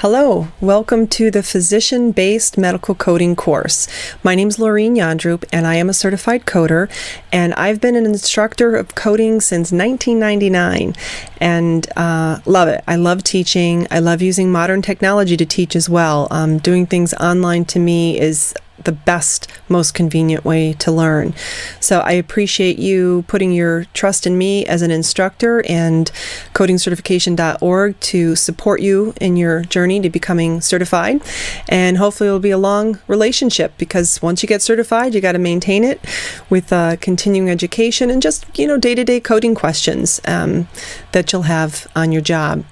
Hello, welcome to the Physician-Based Medical Coding course. My name is Laureen Jandroep and I am a certified coder, and I've been an instructor of coding since 1999 and love it. I love teaching. I love using modern technology to teach as well. Doing things online to me is the best, most convenient way to learn. So I appreciate you putting your trust in me as an instructor and codingcertification.org to support you in your journey to becoming certified. And hopefully it'll be a long relationship, because once you get certified, you got to maintain it with continuing education and just, day-to-day coding questions that you'll have on your job.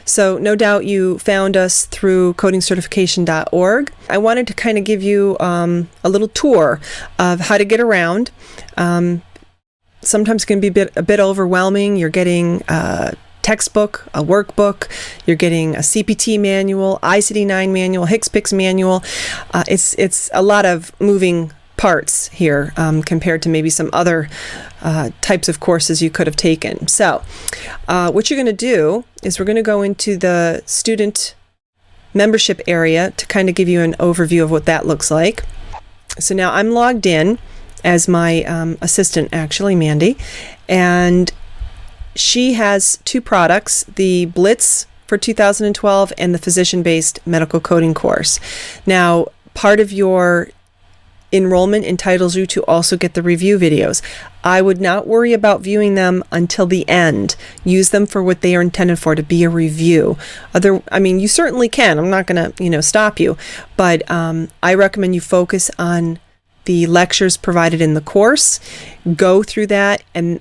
So no doubt you found us through codingcertification.org. I wanted to kind of give you a little tour of how to get around. Sometimes it can be a bit overwhelming. You're getting a textbook, a workbook, you're getting a CPT manual, ICD-9 manual, HCPCS manual. It's a lot of moving parts here compared to maybe some other types of courses you could have taken. So what you're going to do is we're going to go into the student membership area to kind of give you an overview of what that looks like. So now I'm logged in as my assistant, actually, Mandy, and she has two products, the Blitz for 2012 and the Physician-Based Medical Coding course. Now, part of your enrollment entitles you to also get the review videos. I would not worry about viewing them until the end. Use them for what they are intended for, to be a review. You certainly can. I'm not going to, stop you, but I recommend you focus on the lectures provided in the course. Go through that and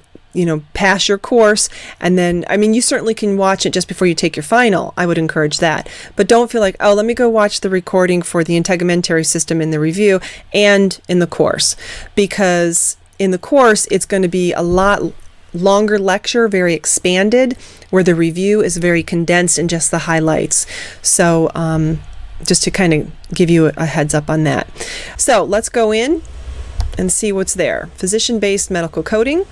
pass your course, and then, you certainly can watch it just before you take your final. I would encourage that. But don't feel like, let me go watch the recording for the integumentary system in the review and in the course. Because in the course, it's going to be a lot longer lecture, very expanded, where the review is very condensed and just the highlights. So just to kind of give you a heads up on that. So let's go in and see what's there. Physician-based medical coding.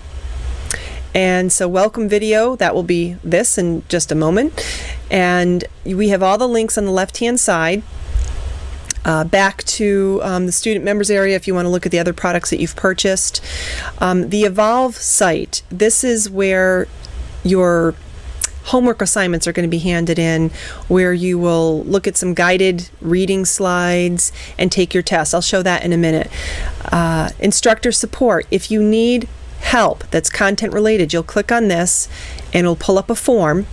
And so welcome video, that will be this in just a moment. And we have all the links on the left-hand side. Back to the student members area if you want to look at the other products that you've purchased. The Evolve site, this is where your homework assignments are going to be handed in, where you will look at some guided reading slides and take your test. I'll show that in a minute. Instructor Support, if you need help that's content related, you'll click on this and it'll pull up a form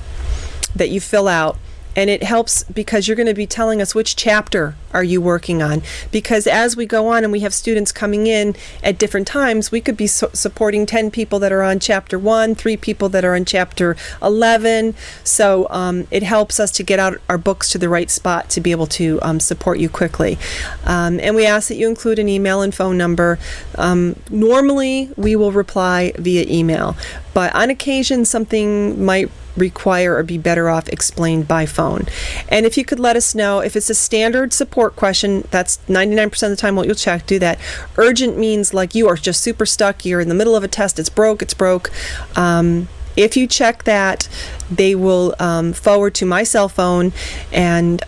that you fill out, and it helps because you're going to be telling us which chapter are you working on, because as we go on and we have students coming in at different times, we could be supporting 10 people that are on chapter 1, 3 people that are on chapter 11. So it helps us to get out our books to the right spot to be able to support you quickly. And we ask that you include an email and phone number. Normally we will reply via email, but on occasion something might require or be better off explained by phone. And if you could let us know if it's a standard support question, that's 99% of the time what you'll check, do that. Urgent means like you are just super stuck, you're in the middle of a test, it's broke. If you check that, they will forward to my cell phone, and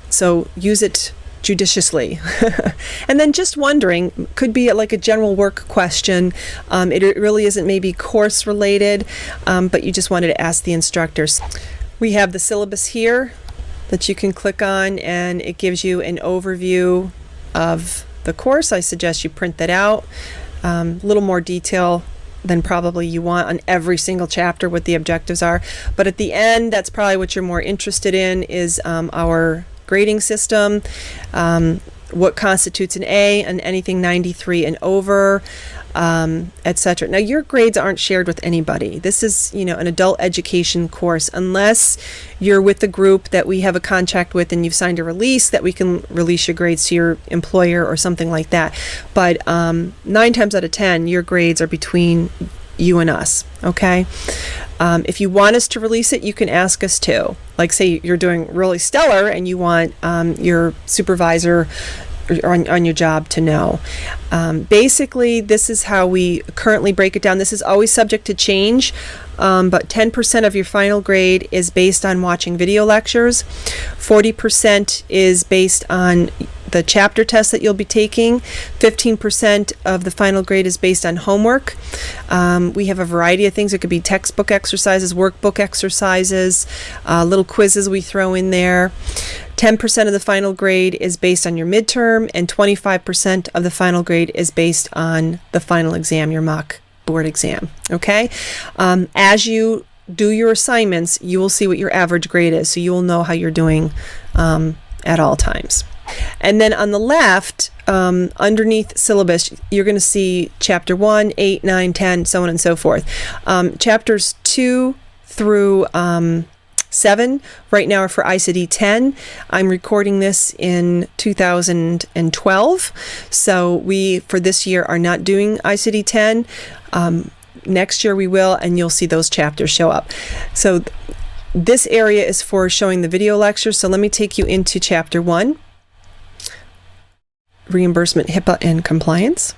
so use it judiciously. And then just wondering, could be like a general work question. It really isn't maybe course related, but you just wanted to ask the instructors. We have the syllabus here that you can click on, and it gives you an overview of the course. I suggest you print that out. A little more detail than probably you want on every single chapter, what the objectives are. But at the end, that's probably what you're more interested in, is our grading system, what constitutes an A, and anything 93 and over, etc. Now, your grades aren't shared with anybody. This is, an adult education course, unless you're with the group that we have a contract with and you've signed a release that we can release your grades to your employer or something like that. But 9 times out of 10, your grades are between you and us, okay? If you want us to release it, you can ask us to. Like, say you're doing really stellar and you want your supervisor on your job to know. Basically, this is how we currently break it down. This is always subject to change. but 10% of your final grade is based on watching video lectures. 40% is based on the chapter test that you'll be taking. 15% of the final grade is based on homework. We have a variety of things. It could be textbook exercises, workbook exercises, little quizzes we throw in there. 10% of the final grade is based on your midterm, and 25% of the final grade is based on the final exam, your mock board exam. Okay? As you do your assignments, you will see what your average grade is, so you will know how you're doing at all times. And then on the left, underneath syllabus, you're going to see Chapter 1, 8, 9, 10, so on and so forth. Chapters 2 through 7 right now are for ICD 10. I'm recording this in 2012, so we, for this year, are not doing ICD 10. Next year we will, and you'll see those chapters show up. So this area is for showing the video lectures, so let me take you into Chapter 1. Reimbursement, HIPAA, and compliance.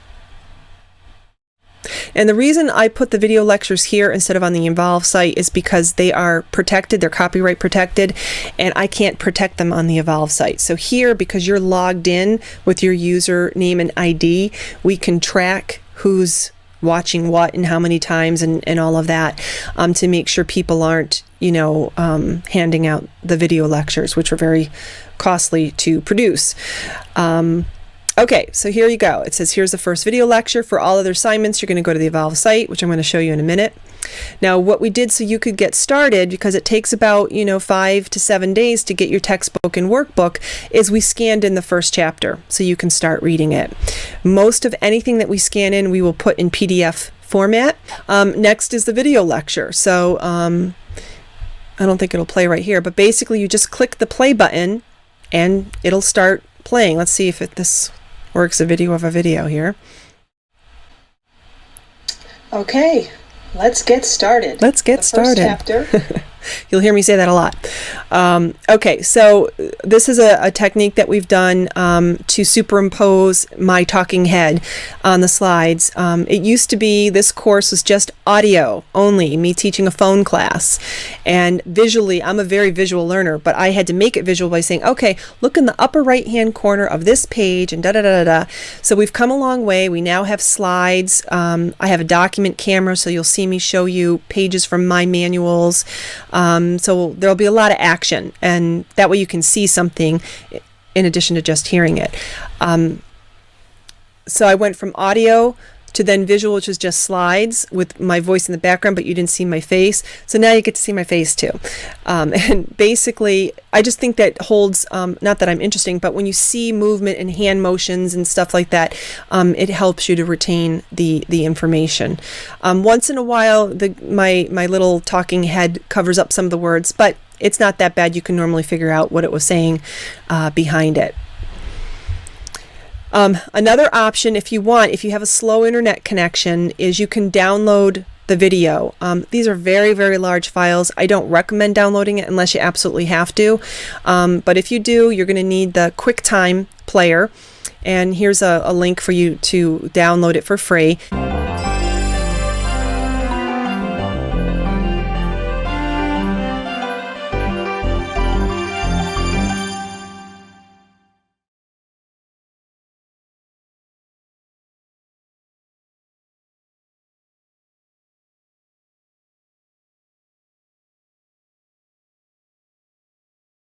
And the reason I put the video lectures here instead of on the Evolve site is because they are protected, they're copyright protected, and I can't protect them on the Evolve site. So here, because you're logged in with your username and ID, we can track who's watching what and how many times and all of that, to make sure people aren't, handing out the video lectures, which are very costly to produce. Okay, so here you go. It says here's the first video lecture. For all other assignments, you're going to go to the Evolve site, which I'm going to show you in a minute. Now, what we did so you could get started, because it takes about 5 to 7 days to get your textbook and workbook, is we scanned in the first chapter so you can start reading it. Most of anything that we scan in, we will put in PDF format. Next is the video lecture. So I don't think it'll play right here, but basically you just click the play button and it'll start playing. Let's see if this works, a video of a video here. Okay, let's get started. Let's get started. First chapter. You'll hear me say that a lot. Okay, so this is a technique that we've done to superimpose my talking head on the slides. It used to be this course was just audio only, me teaching a phone class. And visually, I'm a very visual learner, but I had to make it visual by saying, okay, look in the upper right-hand corner of this page and da-da-da-da-da. So we've come a long way. We now have slides. I have a document camera, so you'll see me show you pages from my manuals. So there'll be a lot of action, and that way you can see something in addition to just hearing it. So I went from audio to then visual, which was just slides with my voice in the background, but you didn't see my face. So now you get to see my face too. And basically, I just think that holds, not that I'm interesting, but when you see movement and hand motions and stuff like that, it helps you to retain the information. Once in a while, my little talking head covers up some of the words, but it's not that bad. You can normally figure out what it was saying behind it. Another option, if you have a slow internet connection, is you can download the video. These are very, very large files. I don't recommend downloading it unless you absolutely have to. But if you do, you're going to need the QuickTime player. And here's a link for you to download it for free.